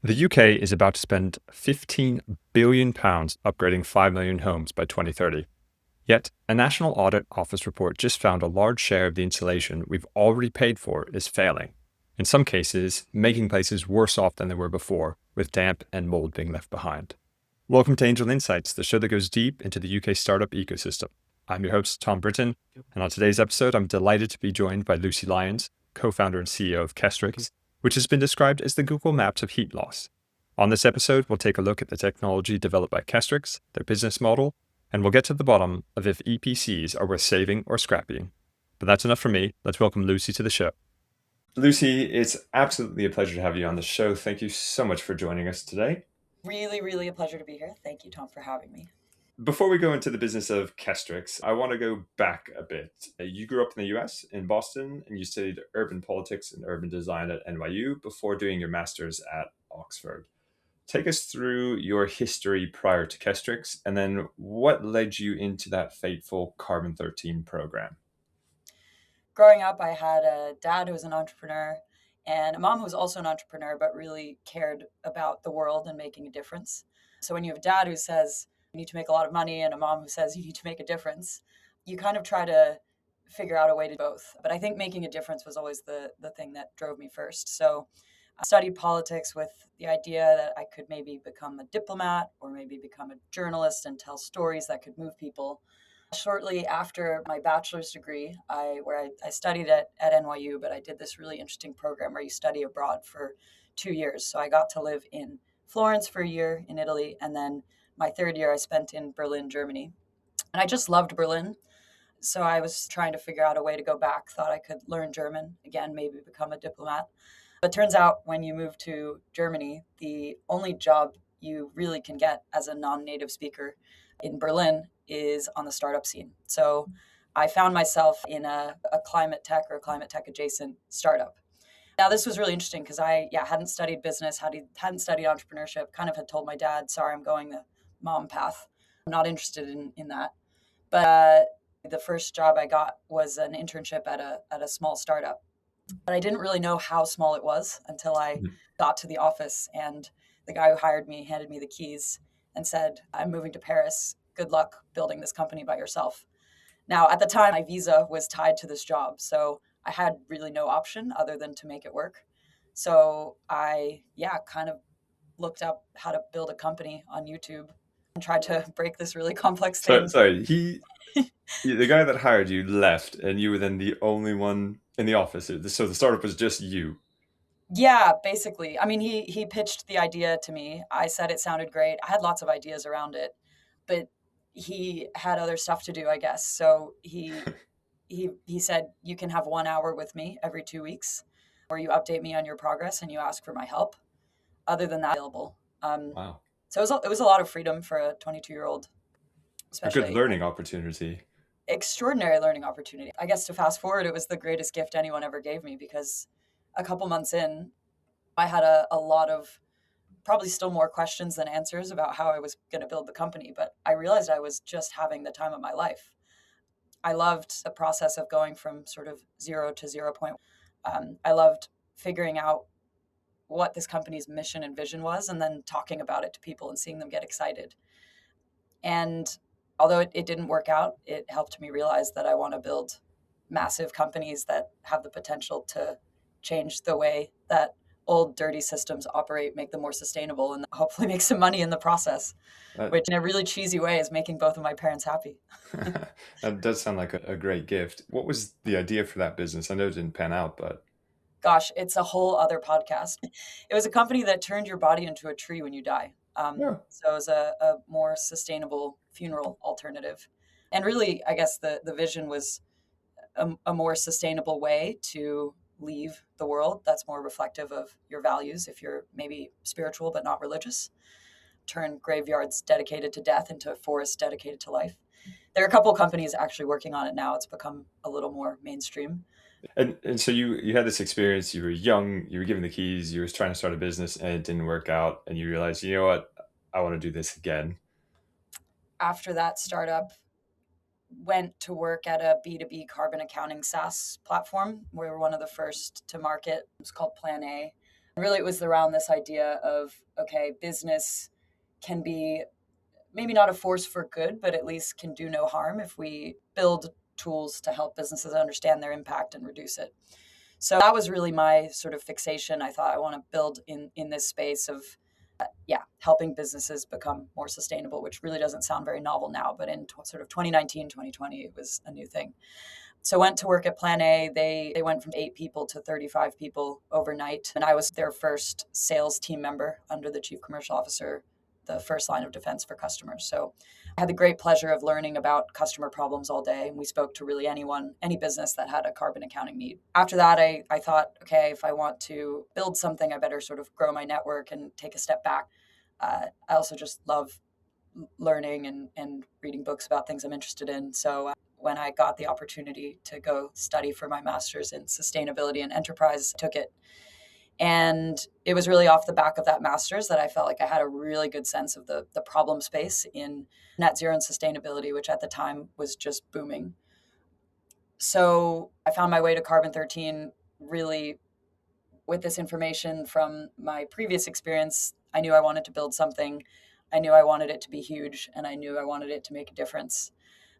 The UK is about to spend £15 billion upgrading 5 million homes by 2030. Yet, a National Audit Office report just found a large share of the insulation we've already paid for is failing. In some cases, making places worse off than they were before, with damp and mold being left behind. Welcome to Angel Insights, the show that goes deep into the UK startup ecosystem. I'm your host, Tom Britton, and on today's episode, I'm delighted to be joined by Lucy Lyons, co-founder and CEO of Kestrix, which has been described as the Google Maps of heat loss. On this episode, we'll take a look at the technology developed by Kestrix, their business model, and we'll get to the bottom of if EPCs are worth saving or scrapping. But that's enough from me. Let's welcome Lucy to the show. Lucy, it's absolutely a pleasure to have you on the show. Thank you so much for joining us today. Really a pleasure to be here. Thank you, Tom, for having me. Before we go into the business of Kestrix, I want to go back a bit. You grew up in the US, in Boston, and you studied urban politics and urban design at NYU before doing your master's at Oxford. Take us through your history prior to Kestrix, and then what led you into that fateful Carbon-13 program? Growing up, I had a dad who was an entrepreneur and a mom who was also an entrepreneur, but really cared about the world and making a difference. So when you have a dad who says you need to make a lot of money and a mom who says you need to make a difference, you kind of try to figure out a way to both. But I think making a difference was always the thing that drove me first. So I studied politics with the idea that I could maybe become a diplomat or maybe become a journalist and tell stories that could move people. Shortly after my bachelor's degree, I studied at NYU, but I did this really interesting program where you study abroad for 2 years. So I got to live in Florence for a year in Italy, and then my third year I spent in Berlin, Germany. And I just loved Berlin. So I was trying to figure out a way to go back, thought I could learn German, again, maybe become a diplomat. But turns out when you move to Germany, the only job you really can get as a non-native speaker in Berlin is on the startup scene. So I found myself in a climate tech or climate tech adjacent startup. Now, this was really interesting because I hadn't studied business, hadn't studied entrepreneurship, kind of had told my dad, sorry, I'm going the mom path. I'm not interested in that. But the first job I got was an internship at a small startup. But I didn't really know how small it was until I got to the office and the guy who hired me handed me the keys and said, I'm moving to Paris. Good luck building this company by yourself. Now, at the time, my visa was tied to this job. So I had really no option other than to make it work. So I, kind of looked up how to build a company on YouTube and tried to break this really complex thing. Sorry, the guy that hired you left, and you were then the only one in the office. So the startup was just you. Yeah, basically. I mean, he pitched the idea to me. I said it sounded great. I had lots of ideas around it, but he had other stuff to do, I guess. So he said, you can have 1 hour with me every 2 weeks, where you update me on your progress and you ask for my help. Other than that, available. Wow. So it was a lot of freedom for a 22-year-old, A good especially. learning opportunity. Extraordinary learning opportunity. I guess to fast forward, it was the greatest gift anyone ever gave me because a couple months in, I had a lot of probably still more questions than answers about how I was going to build the company, but I realized I was just having the time of my life. I loved the process of going from sort of 0 to 0. I loved figuring out what this company's mission and vision was and then talking about it to people and seeing them get excited. And although it didn't work out, it helped me realize that I want to build massive companies that have the potential to change the way that old dirty systems operate, make them more sustainable, and hopefully make some money in the process, That, which in a really cheesy way is making both of my parents happy. that does sound like a great gift. What was the idea for that business? I know it didn't pan out, but Gosh, it's a whole other podcast. It was a company that turned your body into a tree when you die. yeah. So it was a more sustainable funeral alternative. And really, I guess the vision was a more sustainable way to leave the world that's more reflective of your values if you're maybe spiritual but not religious. Turn graveyards dedicated to death into forests dedicated to life. There are a couple of companies actually working on it now. It's become a little more mainstream. And so you had this experience, you were young, you were given the keys, you were trying to start a business and it didn't work out, and you realized, you know what, I want to do this again. After that startup, went to work at a B2B carbon accounting SaaS platform. We were one of the first to market. It was called Plan A. Really, it was around this idea of, okay, business can be maybe not a force for good, but at least can do no harm if we build tools to help businesses understand their impact and reduce it. So that was really my sort of fixation. I thought I want to build in this space of, helping businesses become more sustainable, which really doesn't sound very novel now, but in sort of 2019, 2020, it was a new thing. So went to work at Plan A. They went from 8 people to 35 people overnight. And I was their first sales team member under the chief commercial officer, the first line of defense for customers. So I had the great pleasure of learning about customer problems all day. And we spoke to really anyone, any business that had a carbon accounting need. After that, I thought, okay, if I want to build something, I better sort of grow my network and take a step back. I also just love learning and reading books about things I'm interested in. So when I got the opportunity to go study for my master's in sustainability and enterprise, I took it. And it was really off the back of that master's that I felt like I had a really good sense of the problem space in net zero and sustainability, which at the time was just booming. So I found my way to Carbon 13 really with this information from my previous experience. I knew I wanted to build something. I knew I wanted it to be huge, and I knew I wanted it to make a difference.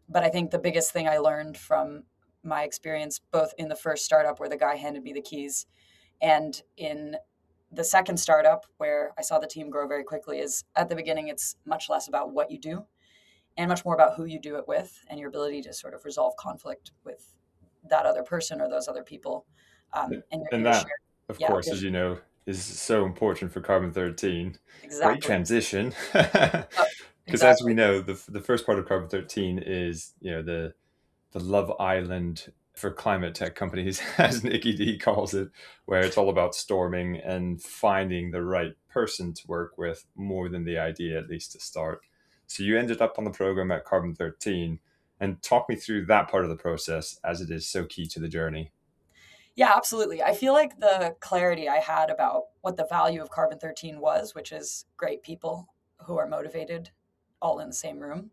But I think the biggest thing I learned from my experience, both in the first startup where the guy handed me the keys and in the second startup where I saw the team grow very quickly, is at the beginning, it's much less about what you do and much more about who you do it with and your ability to sort of resolve conflict with that other person or those other people. And And your that, shared, of yeah, course, as you know, is so important for Carbon 13. Great exactly. transition. Oh, Because as we exactly. know, the first part of Carbon 13 is, the Love Island for climate tech companies, as Nikki D calls it, where it's all about storming and finding the right person to work with more than the idea, at least to start. So you ended up on the program at Carbon 13, and talk me through that part of the process as it is so key to the journey. Yeah, absolutely. I feel like the clarity I had about what the value of Carbon 13 was, which is great people who are motivated all in the same room,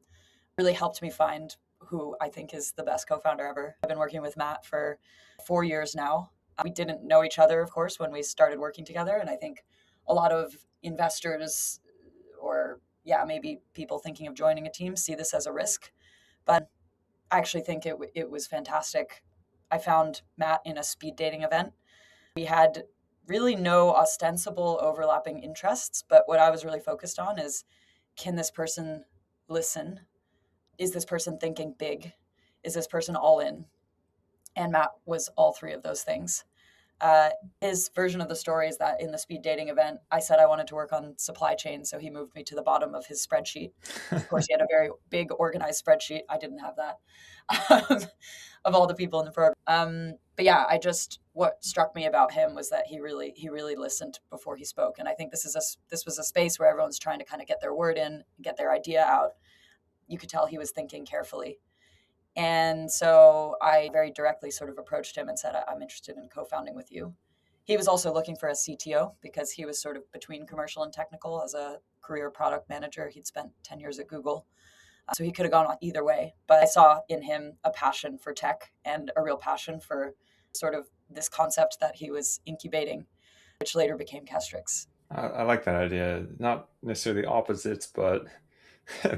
really helped me find who I think is the best co-founder ever. I've been working with Matt for 4 years now. We didn't know each other, of course, when we started working together. And I think a lot of investors or, maybe people thinking of joining a team see this as a risk. But I actually think it was fantastic. I found Matt in a speed dating event. We had really no ostensible overlapping interests, but what I was really focused on is, can this person listen? Is this person thinking big? Is this person all in? And Matt was all three of those things. His version of the story is that in the speed dating event, I said I wanted to work on supply chain, so he moved me to the bottom of his spreadsheet. Of course, he had a very big, organized spreadsheet. I didn't have that of all the people in the program. But yeah, what struck me about him was that he really listened before he spoke, and I think this was a space where everyone's trying to kind of get their word in, get their idea out. You could tell he was thinking carefully. And so I very directly sort of approached him and said, I'm interested in co-founding with you. He was also looking for a CTO because he was sort of between commercial and technical as a career product manager. He'd spent 10 years at Google. So he could have gone either way. But I saw in him a passion for tech and a real passion for sort of this concept that he was incubating, which later became Kestrix. I like that idea. Not necessarily opposites, but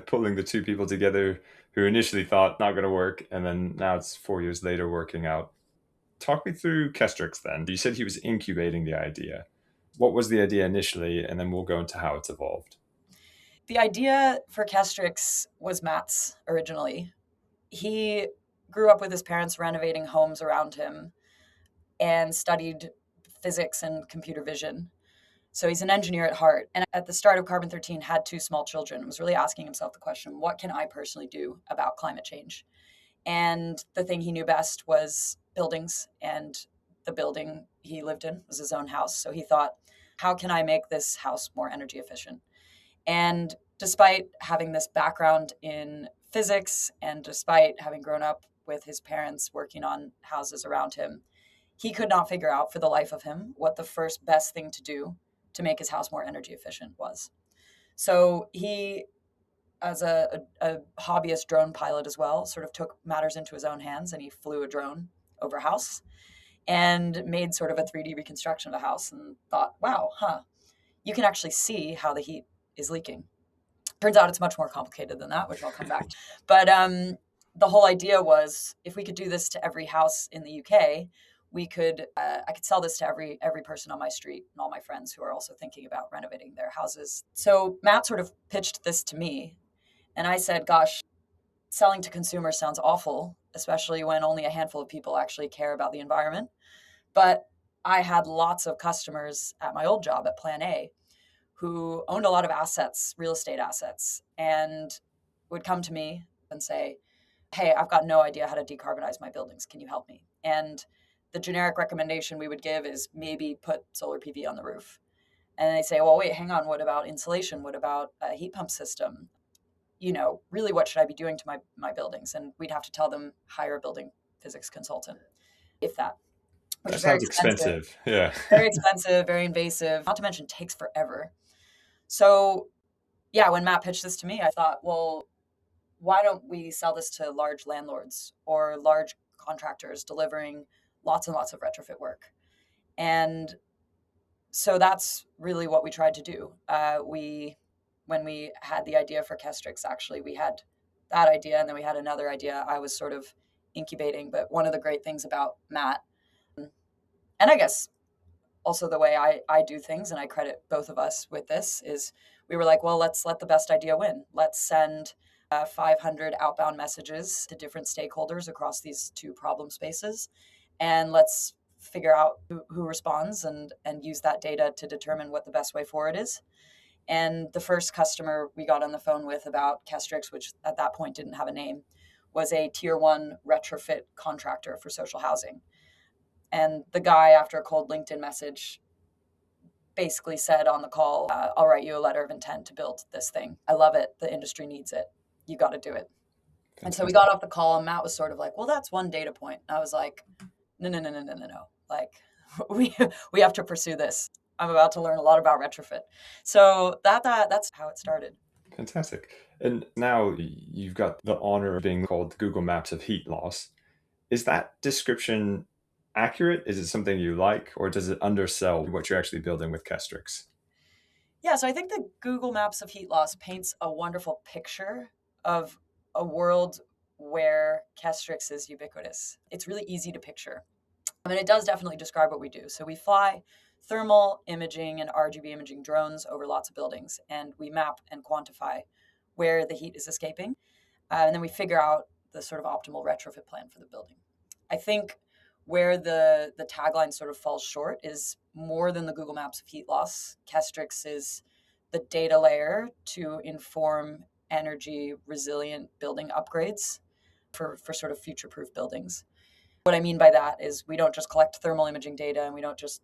pulling the two people together who initially thought not going to work, and then now it's 4 years later working out. Talk me through Kestrix then. You said he was incubating the idea. What was the idea initially, and then we'll go into how it's evolved. The idea for Kestrix was Matt's originally. He grew up with his parents renovating homes around him and studied physics and computer vision. So he's an engineer at heart. And at the start of Carbon 13 had 2 small children and was really asking himself the question, what can I personally do about climate change? And the thing he knew best was buildings. And the building he lived in was his own house. So he thought, how can I make this house more energy efficient? And despite having this background in physics and despite having grown up with his parents working on houses around him, he could not figure out for the life of him what the first best thing to do to make his house more energy efficient was. So he, as a hobbyist drone pilot as well, sort of took matters into his own hands and he flew a drone over a house. and made sort of a 3D reconstruction of the house and thought, wow, you can actually see how the heat is leaking. Turns out it's much more complicated than that, which I'll come back to. But the whole idea was, if we could do this to every house in the UK, I could sell this to every person on my street and all my friends who are also thinking about renovating their houses. So Matt sort of pitched this to me, and I said, gosh, selling to consumers sounds awful, especially when only a handful of people actually care about the environment. But I had lots of customers at my old job at Plan A who owned a lot of assets, real estate assets, and would come to me and say, hey, I've got no idea how to decarbonize my buildings. Can you help me? And the generic recommendation we would give is maybe put solar PV on the roof. And they say, well, wait, hang on. What about insulation? What about a heat pump system? Really, what should I be doing to my buildings? And we'd have to tell them, hire a building physics consultant, if that, which That is very sounds expensive. expensive. Yeah. Very expensive, very invasive, not to mention takes forever. So yeah, when Matt pitched this to me, I thought, well, why don't we sell this to large landlords or large contractors delivering lots and lots of retrofit work? And so that's really what we tried to do. When we had the idea for Kestrix, actually, we had that idea, and then we had another idea I was sort of incubating. But one of the great things about Matt, and I guess also the way I do things, and I credit both of us with this, is we were like, well, let's let the best idea win. Let's send 500 outbound messages to different stakeholders across these two problem spaces, and let's figure out who responds and use that data to determine what the best way forward is. And the first customer we got on the phone with about Kestrix, which at that point didn't have a name, was a tier 1 retrofit contractor for social housing. And the guy, after a cold LinkedIn message, basically said on the call, I'll write you a letter of intent to build this thing. I love it. The industry needs it. You got to do it. Fantastic. And so we got off the call, and Matt was sort of like, well, that's one data point. And I was like, no. Like, we have to pursue this. I'm about to learn a lot about retrofit. So that's how it started. Fantastic. And now you've got the honor of being called Google Maps of heat loss. Is that description accurate? Is it something you like, or does it undersell what you're actually building with Kestrix? Yeah, so I think the Google Maps of heat loss paints a wonderful picture of a world where Kestrix is ubiquitous. It's really easy to picture. I mean, it does definitely describe what we do. So we fly thermal imaging and RGB imaging drones over lots of buildings, and we map and quantify where the heat is escaping. And then we figure out the sort of optimal retrofit plan for the building. I think where the tagline sort of falls short is more than the Google Maps of heat loss. Kestrix is the data layer to inform energy resilient building upgrades for sort of future-proof buildings. What I mean by that is we don't just collect thermal imaging data, and we don't just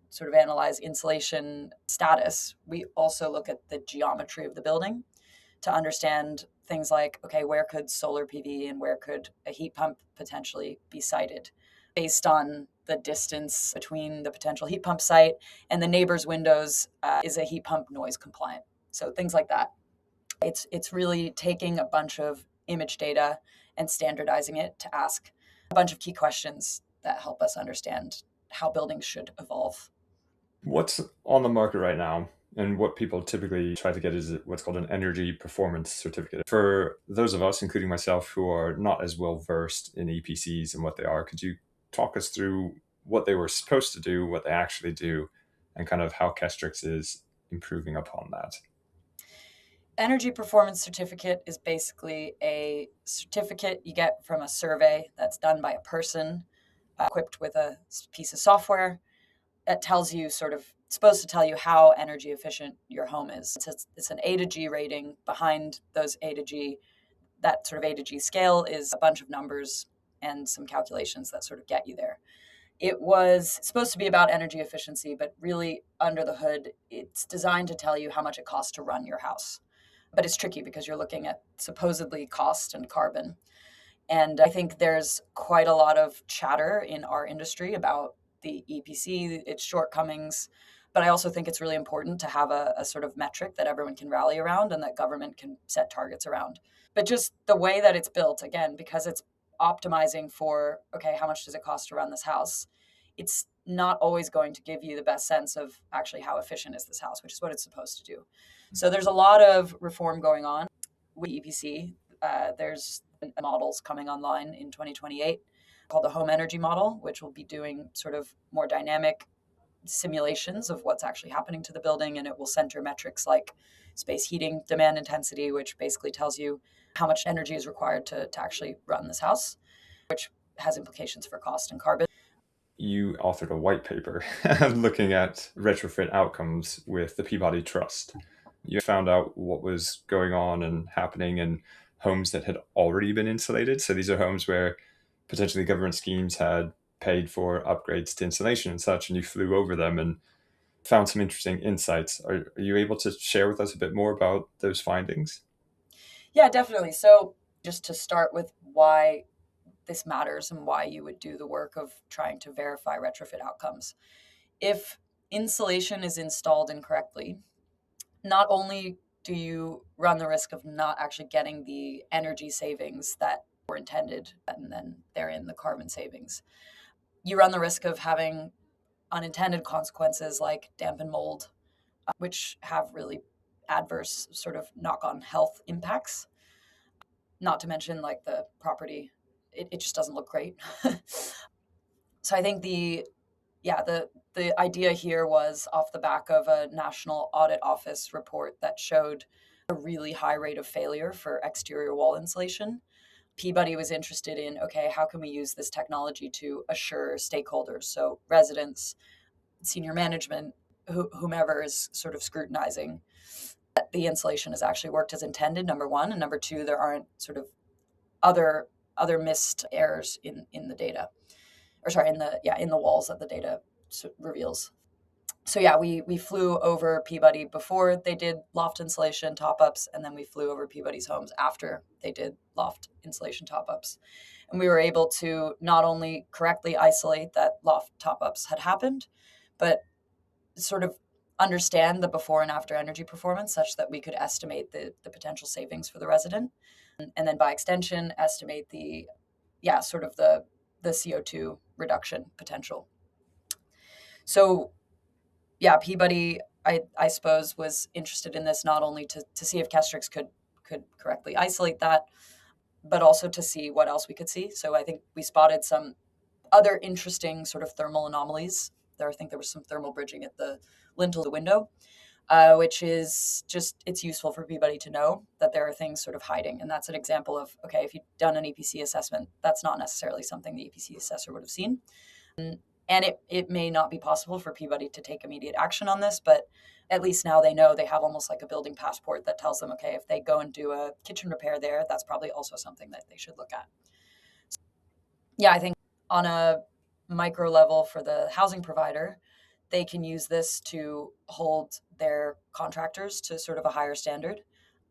sort of analyze insulation status. We also look at the geometry of the building to understand things like, okay, where could solar PV and where could a heat pump potentially be sited based on the distance between the potential heat pump site and the neighbor's windows. Is a heat pump noise compliant? So things like that. It's really taking a bunch of image data and standardizing it to ask a bunch of key questions that help us understand how buildings should evolve. What's on the market right now, and what people typically try to get, is what's called an energy performance certificate. For those of us, including myself, who are not as well versed in EPCs and what they are, could you talk us through what they were supposed to do, what they actually do, and kind of how Kestrix is improving upon that? Energy performance certificate is basically a certificate you get from a survey that's done by a person equipped with a piece of software that tells you supposed to tell you how energy efficient your home is. It's an A to G rating. Behind those A to G, that sort of A to G scale is a bunch of numbers and some calculations that sort of get you there. It was supposed to be about energy efficiency, but really under the hood, it's designed to tell you how much it costs to run your house. But it's tricky because you're looking at supposedly cost and carbon. And I think there's quite a lot of chatter in our industry about the EPC, its shortcomings. But I also think it's really important to have a sort of metric that everyone can rally around and that government can set targets around. But just the way that it's built, again, because it's optimizing for, okay, how much does it cost to run this house? it's not always going to give you the best sense of actually how efficient is this house, which is what it's supposed to do. So there's a lot of reform going on with EPC. There's models coming online in 2028 called the home energy model, which will be doing sort of more dynamic simulations of what's actually happening to the building, and it will center metrics like space heating demand intensity, which basically tells you how much energy is required to actually run this house, which has implications for cost and carbon. You authored a white paper looking at retrofit outcomes with the Peabody Trust. You found out what was going on and happening in homes that had already been insulated. So these are homes where potentially government schemes had paid for upgrades to insulation and such, and you flew over them and found some interesting insights. Are you able to share with us a bit more about those findings? Yeah, definitely. So just to start with why this matters and why you would do the work of trying to verify retrofit outcomes. If insulation is installed incorrectly, not only do you run the risk of not actually getting the energy savings that were intended, and then therein the carbon savings, you run the risk of having unintended consequences like damp and mold, which have really adverse sort of knock-on health impacts. Not to mention like the property, it just doesn't look great. So I think the idea here was off the back of a National Audit Office report that showed a really high rate of failure for exterior wall insulation. Peabody was interested in, okay, how can we use this technology to assure stakeholders, so residents, senior management, whomever is sort of scrutinizing that the insulation has actually worked as intended, number one, and number two, there aren't sort of other missed errors in the data, or sorry, in the walls that the data reveals. So yeah, we flew over Peabody before they did loft insulation top-ups, and then we flew over Peabody's homes after they did loft insulation top-ups. And we were able to not only correctly isolate that loft top-ups had happened, but sort of understand the before and after energy performance such that we could estimate the potential savings for the resident. And then by extension, estimate the CO2 reduction potential. So yeah, Peabody, I suppose, was interested in this not only to see if Kestrix could correctly isolate that, but also to see what else we could see. So I think we spotted some other interesting sort of thermal anomalies. I think there was some thermal bridging at the lintel of the window, which is just, it's useful for Peabody to know that there are things sort of hiding. And that's an example of, okay, if you've done an EPC assessment, that's not necessarily something the EPC assessor would have seen. And it may not be possible for Peabody to take immediate action on this, but at least now they know they have almost like a building passport that tells them, okay, if they go and do a kitchen repair there, that's probably also something that they should look at. Yeah, I think on a micro level for the housing provider, they can use this to hold their contractors to sort of a higher standard.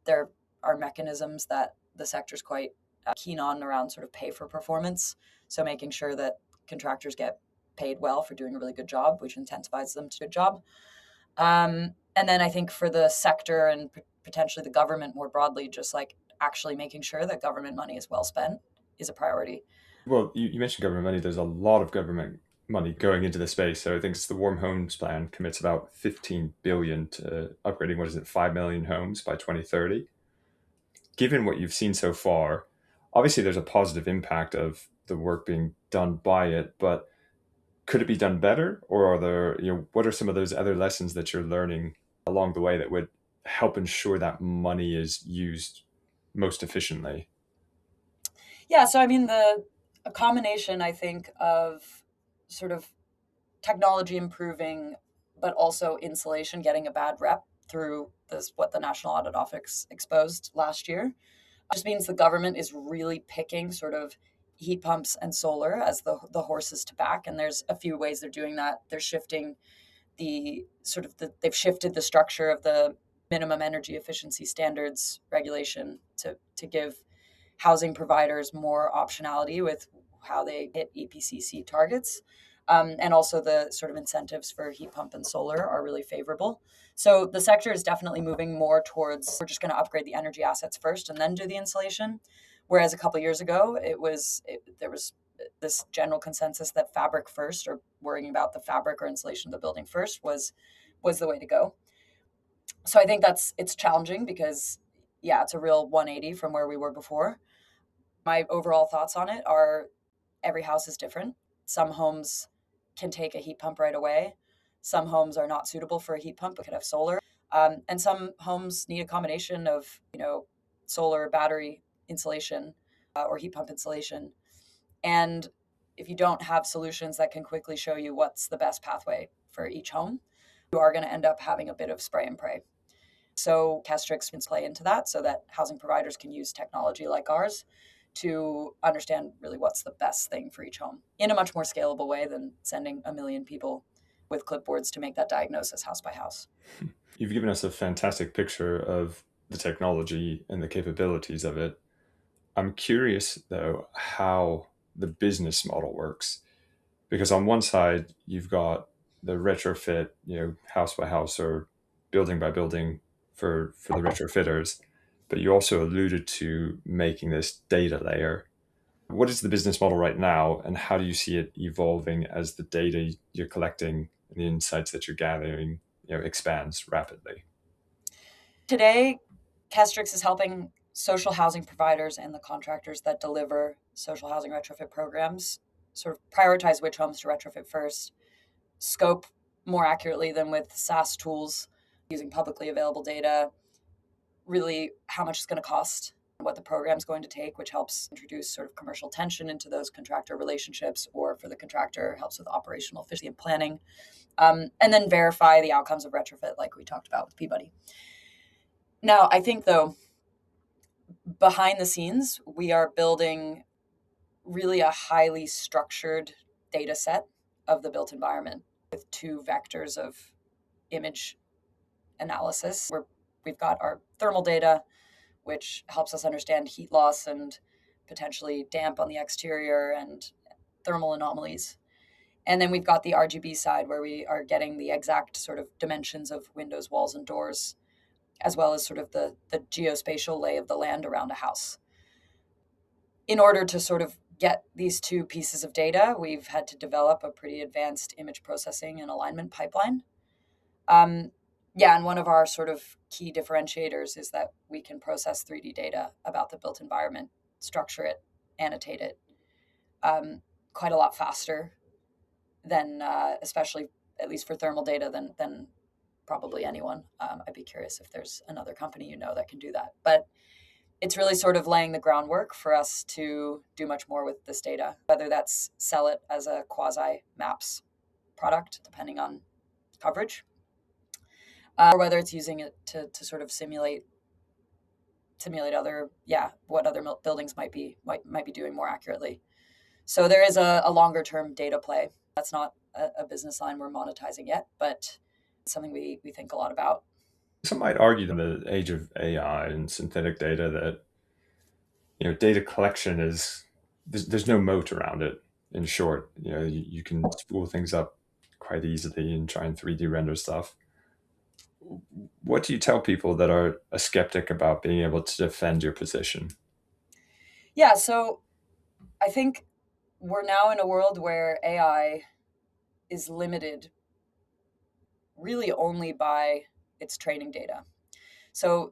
There are mechanisms that the sector's quite keen on around sort of pay for performance. So making sure that contractors get paid well for doing a really good job, which incentivizes them to do a good job. And then I think for the sector and potentially the government more broadly, just like actually making sure that government money is well spent is a priority. Well, you mentioned government money. There's a lot of government money going into the space. So I think it's the Warm Homes Plan commits about 15 billion to upgrading, what is it, 5 million homes by 2030. Given what you've seen so far, obviously there's a positive impact of the work being done by it, but could it be done better? Or are there, what are some of those other lessons that you're learning along the way that would help ensure that money is used most efficiently? Yeah, so I mean, a combination, I think, of sort of technology improving, but also insulation getting a bad rep through this, what the National Audit Office exposed last year, just means the government is really picking sort of heat pumps and solar as the horses to back. And there's a few ways they're doing that. They're shifting they've shifted the structure of the minimum energy efficiency standards regulation to give housing providers more optionality with how they hit EPCC targets. And also the sort of incentives for heat pump and solar are really favorable. So the sector is definitely moving more towards, we're just going to upgrade the energy assets first and then do the insulation. Whereas a couple of years ago, there was this general consensus that fabric first or worrying about the fabric or insulation of the building first was the way to go. So I think it's challenging because, yeah, it's a real 180 from where we were before. My overall thoughts on it are every house is different. Some homes can take a heat pump right away. Some homes are not suitable for a heat pump but could have solar. And some homes need a combination of, solar, battery insulation, or heat pump insulation. And if you don't have solutions that can quickly show you what's the best pathway for each home, you are going to end up having a bit of spray and pray. So Kestrix can play into that so that housing providers can use technology like ours to understand really what's the best thing for each home in a much more scalable way than sending a million people with clipboards to make that diagnosis house by house. You've given us a fantastic picture of the technology and the capabilities of it. I'm curious, though, how the business model works. Because on one side, you've got the retrofit, house by house or building by building for the retrofitters, but you also alluded to making this data layer. What is the business model right now, and how do you see it evolving as the data you're collecting and the insights that you're gathering, expands rapidly? Today, Kestrix is helping social housing providers and the contractors that deliver social housing retrofit programs sort of prioritize which homes to retrofit first, scope more accurately than with SaaS tools using publicly available data, really how much it's going to cost, what the program's going to take, which helps introduce sort of commercial tension into those contractor relationships, or for the contractor, helps with operational efficiency and planning, and then verify the outcomes of retrofit like we talked about with Peabody. Now, I think, though, behind the scenes, we are building really a highly structured data set of the built environment with two vectors of image analysis, where we've got our thermal data, which helps us understand heat loss and potentially damp on the exterior and thermal anomalies. And then we've got the RGB side, where we are getting the exact sort of dimensions of windows, walls, and doors, as well as sort of the geospatial lay of the land around a house. In order to sort of get these two pieces of data, we've had to develop a pretty advanced image processing and alignment pipeline. And one of our sort of key differentiators is that we can process 3D data about the built environment, structure it, annotate it, quite a lot faster than, especially at least for thermal data, than probably anyone. I'd be curious if there's another company that can do that. But it's really sort of laying the groundwork for us to do much more with this data, whether that's sell it as a quasi maps product, depending on coverage, or whether it's using it to sort of simulate other, what other buildings might be doing more accurately. So there is a longer term data play. That's not a business line we're monetizing yet, but it's something we think a lot about. Some might argue in the age of AI and synthetic data that data collection is there's no moat around it. In short, you can spool things up quite easily and try and 3D render stuff. What do you tell people that are a skeptic about being able to defend your position? Yeah, so I think we're now in a world where AI is limited really only by its training data. So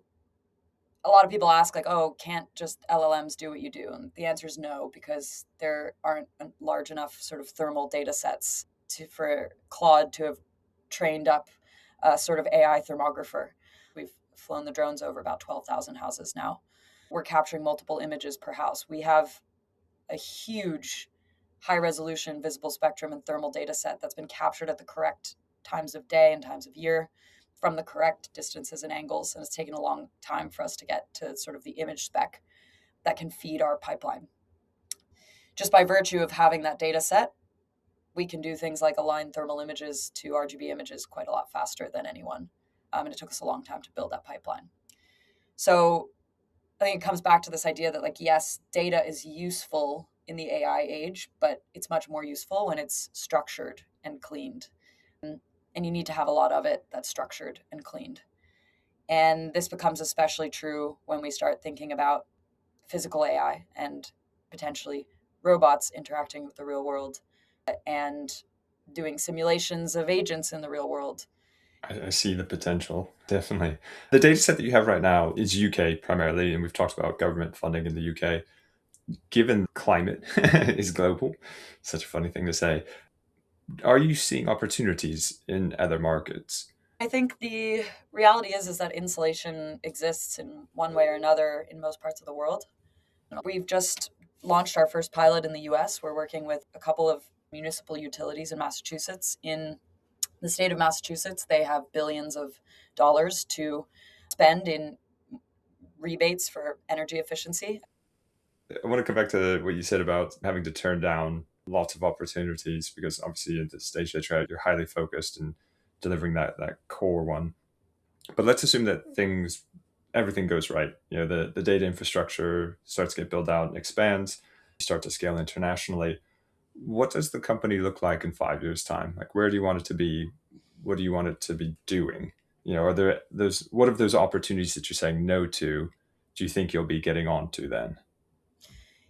a lot of people ask, like, oh, can't just LLMs do what you do? And the answer is no, because there aren't large enough sort of thermal data sets for Claude to have trained up a sort of AI thermographer. We've flown the drones over about 12,000 houses now. We're capturing multiple images per house. We have a huge high resolution visible spectrum and thermal data set that's been captured at the correct times of day and times of year from the correct distances and angles. And it's taken a long time for us to get to sort of the image spec that can feed our pipeline. Just by virtue of having that data set, we can do things like align thermal images to RGB images quite a lot faster than anyone. And it took us a long time to build that pipeline. So I think it comes back to this idea that, like, yes, data is useful in the AI age, but it's much more useful when it's structured and cleaned. And you need to have a lot of it that's structured and cleaned. And this becomes especially true when we start thinking about physical AI and potentially robots interacting with the real world and doing simulations of agents in the real world. I see the potential, definitely. The data set that you have right now is UK primarily, and we've talked about government funding in the UK. Given climate is global, such a funny thing to say, are you seeing opportunities in other markets? I think the reality is that insulation exists in one way or another in most parts of the world. We've just launched our first pilot in the US. We're working with a couple of municipal utilities in Massachusetts. In the state of Massachusetts, they have billions of dollars to spend in rebates for energy efficiency. I want to come back to what you said about having to turn down lots of opportunities because obviously at the stage that you're highly focused and delivering that core one. But let's assume that everything goes right. The data infrastructure starts to get built out and expands. You start to scale internationally. What does the company look like in 5 years' time? Like, where do you want it to be? What do you want it to be doing? Are there those? What of those opportunities that you're saying no to? Do you think you'll be getting on to then?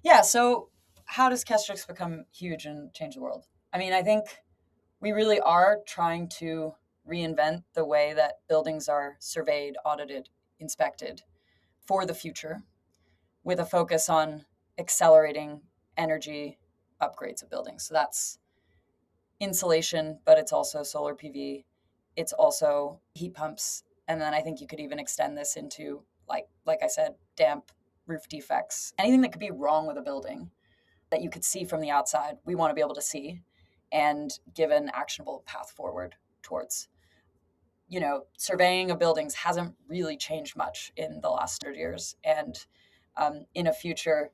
Yeah, so how does Kestrix become huge and change the world? I mean, I think we really are trying to reinvent the way that buildings are surveyed, audited, inspected for the future with a focus on accelerating energy upgrades of buildings. So that's insulation, but it's also solar PV, it's also heat pumps, and then I think you could even extend this into like I said, damp roof defects, anything that could be wrong with a building that you could see from the outside. We want to be able to see and give an actionable path forward towards. Surveying of buildings hasn't really changed much in the last 100 years, and in a future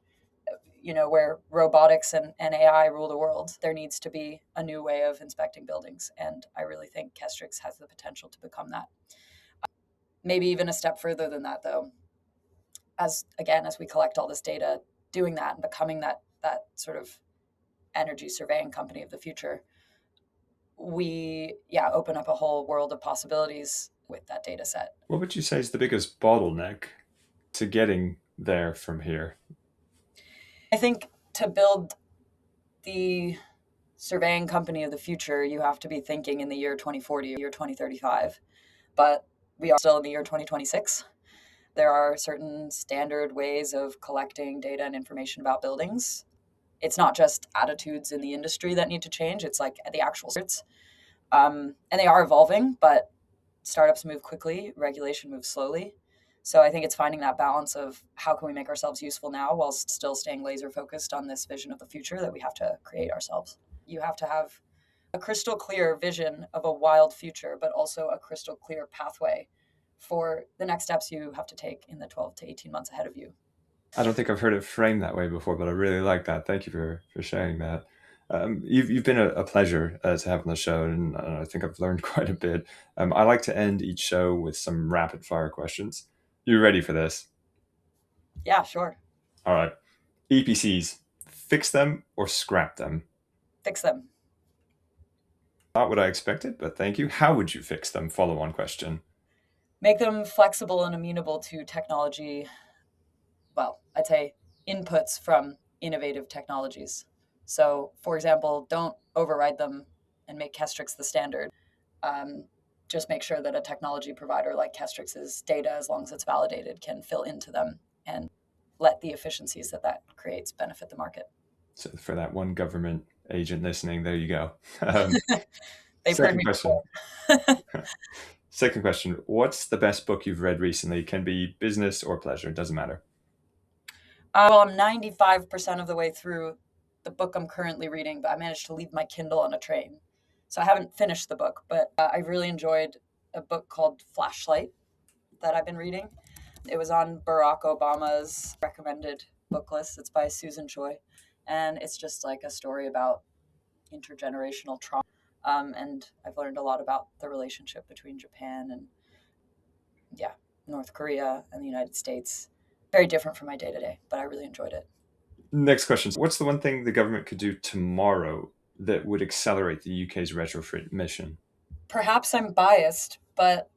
where robotics and AI rule the world, there needs to be a new way of inspecting buildings. And I really think Kestrix has the potential to become that. Maybe even a step further than that, though. As we collect all this data, doing that and becoming that sort of energy surveying company of the future, we open up a whole world of possibilities with that data set. What would you say is the biggest bottleneck to getting there from here? I think to build the surveying company of the future, you have to be thinking in the year 2040, year 2035. But we are still in the year 2026. There are certain standard ways of collecting data and information about buildings. It's not just attitudes in the industry that need to change, it's like the actual standards. And they are evolving, but startups move quickly, regulation moves slowly. So I think it's finding that balance of how can we make ourselves useful now while still staying laser focused on this vision of the future that we have to create ourselves. You have to have a crystal clear vision of a wild future, but also a crystal clear pathway for the next steps you have to take in the 12 to 18 months ahead of you. I don't think I've heard it framed that way before, but I really like that. Thank you for sharing that. You've been a pleasure to have on the show, and I think I've learned quite a bit. I like to end each show with some rapid fire questions. You ready for this? Yeah, sure. All right. EPCs, fix them or scrap them? Fix them. Not what I expected, but thank you. How would you fix them? Follow on question. Make them flexible and amenable to technology. Well, I'd say inputs from innovative technologies. So, for example, don't override them and make Kestrix the standard. Just make sure that a technology provider like Kestrix's data, as long as it's validated, can fill into them and let the efficiencies that creates benefit the market. So for that one government agent listening, there you go. They've heard Second me question. before. Second question. What's the best book you've read recently? Can be business or pleasure. Doesn't matter. Well, I'm 95% of the way through the book I'm currently reading, but I managed to leave my Kindle on a train. So I haven't finished the book, but I really enjoyed a book called Flashlight that I've been reading. It was on Barack Obama's recommended book list. It's by Susan Choi. And it's just like a story about intergenerational trauma. And I've learned a lot about the relationship between Japan and, North Korea and the United States. Very different from my day to day, but I really enjoyed it. Next question. What's the one thing the government could do tomorrow that would accelerate the UK's retrofit mission? Perhaps I'm biased, but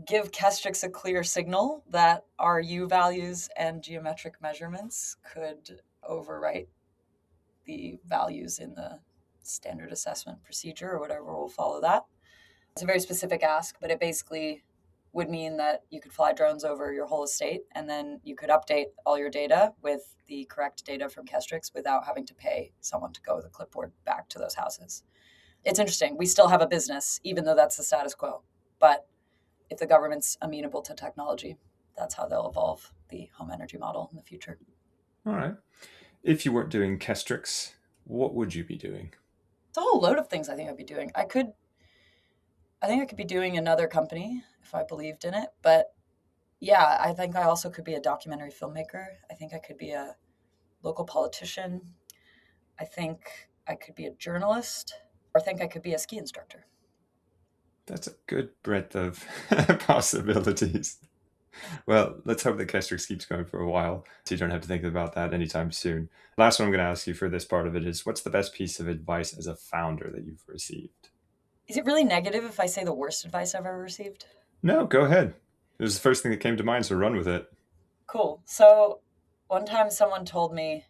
give Kestrix a clear signal that our U values and geometric measurements could overwrite the values in the standard assessment procedure or whatever will follow that. It's a very specific ask, but it basically would mean that you could fly drones over your whole estate, and then you could update all your data with the correct data from Kestrix without having to pay someone to go with a clipboard back to those houses. It's interesting. We still have a business, even though that's the status quo. But if the government's amenable to technology, that's how they'll evolve the home energy model in the future. All right. If you weren't doing Kestrix, what would you be doing? It's a whole load of things I think I'd be doing. I think I could be doing another company if I believed in it. But yeah, I think I also could be a documentary filmmaker. I think I could be a local politician. I think I could be a journalist, or I think I could be a ski instructor. That's a good breadth of possibilities. Well, let's hope that Kestrix keeps going for a while, so you don't have to think about that anytime soon. Last one I'm going to ask you for this part of it is, what's the best piece of advice as a founder that you've received? Is it really negative if I say the worst advice I've ever received? No, go ahead. It was the first thing that came to mind, so run with it. Cool. So one time someone told me,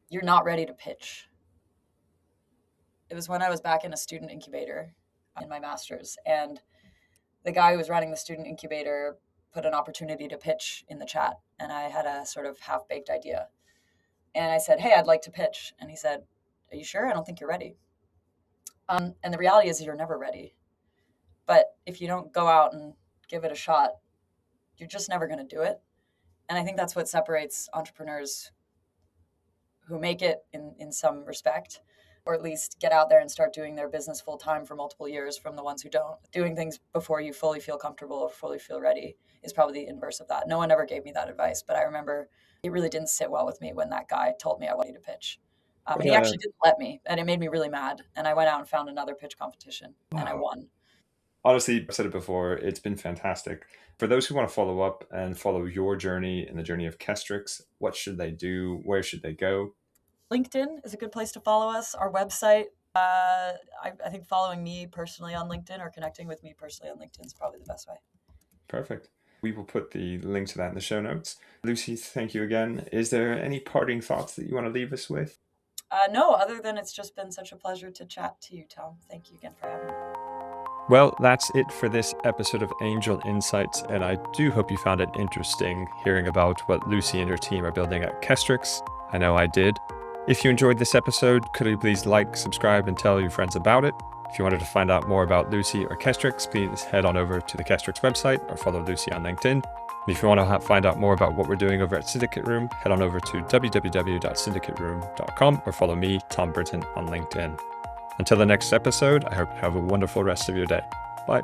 "You're not ready to pitch." It was when I was back in a student incubator in my master's, and the guy who was running the student incubator put an opportunity to pitch in the chat, and I had a sort of half-baked idea. And I said, "Hey, I'd like to pitch." And he said, "Are you sure? I don't think you're ready." And the reality is you're never ready. But if you don't go out and give it a shot, you're just never going to do it. And I think that's what separates entrepreneurs who make it in some respect, or at least get out there and start doing their business full time for multiple years, from the ones who don't. Doing things before you fully feel comfortable or fully feel ready is probably the inverse of that. No one ever gave me that advice, but I remember it really didn't sit well with me when that guy told me I wanted to pitch. And he actually didn't let me, and it made me really mad. And I went out and found another pitch competition, and I won. Honestly, I've said it before, it's been fantastic. For those who want to follow up and follow your journey and the journey of Kestrix, what should they do? Where should they go? LinkedIn is a good place to follow us. Our website, I think following me personally on LinkedIn or connecting with me personally on LinkedIn is probably the best way. Perfect. We will put the link to that in the show notes. Lucy, thank you again. Is there any parting thoughts that you want to leave us with? No, other than it's just been such a pleasure to chat to you, Tom. Thank you again for having me. Well, that's it for this episode of Angel Insights, and I do hope you found it interesting hearing about what Lucy and her team are building at Kestrix. I know I did. If you enjoyed this episode, could you please like, subscribe, and tell your friends about it? If you wanted to find out more about Lucy or Kestrix, please head on over to the Kestrix website or follow Lucy on LinkedIn. And if you want to find out more about what we're doing over at SyndicateRoom, head on over to www.syndicateroom.com or follow me, Tom Britton, on LinkedIn. Until the next episode, I hope you have a wonderful rest of your day. Bye.